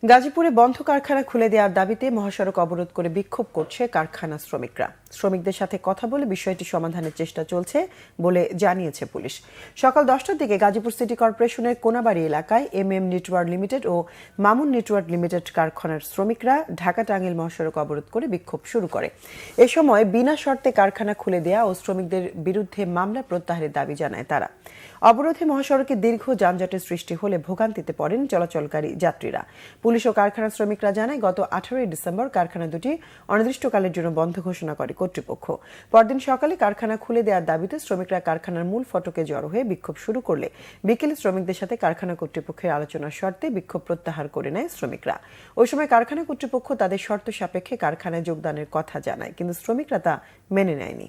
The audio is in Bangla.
গাজীপুরে বন্ধ কারখানা খুলে দেওয়ার দাবিতে মহাসড়ক অবরোধ করে বিক্ষোভ করছে কারখানা শ্রমিকরা। শ্রমিকদের সাথে কথা বলে বিষয়টি সমাধানের চেষ্টা চলছে বলে জানিয়েছে পুলিশ। সকাল 10টার দিকে গাজীপুর সিটি কর্পোরেশনের কোনাবাড়ি এলাকায় MM নেটওয়ার্ক লিমিটেড ও মামুন নেটওয়ার্ক লিমিটেড কারখানার শ্রমিকরা ঢাকা-টাঙ্গাইল মহাসড়ক অবরোধ করে বিক্ষোভ শুরু করে। এ সময় বিনা শর্তে কারখানা খুলে দেয়া ও শ্রমিকদের বিরুদ্ধে মামলা প্রত্যাহারের দাবি জানায় তারা। অবরোধে মহাসড়কে দীর্ঘ যানজটের সৃষ্টি হলে ভোগান্তিতে পড়েন চলাচলকারী যাত্রীরা। পুলিশ ও কারখানা শ্রমিকরা জানায়, গত 18 ডিসেম্বর কারখানা দুটি অনির্দিষ্টকালের জন্য বন্ধ ঘোষণা করে কর্তৃপক্ষ। পরদিন সকালে কারখানা খুলে দেওয়ার দাবিতে শ্রমিকরা কারখানার মূল ফটকে জড়ো হয়ে বিক্ষোভ শুরু করলে বিকেলে শ্রমিকদের সাথে কারখানা কর্তৃপক্ষের আলোচনার শর্তে বিক্ষোভ প্রত্যাহার করে নেয় শ্রমিকরা। ওই সময় কারখানা কর্তৃপক্ষ তাদের শর্ত সাপেক্ষে কারখানায় যোগদানের কথা জানায়, কিন্তু শ্রমিকরা তা মেনে নেয়নি।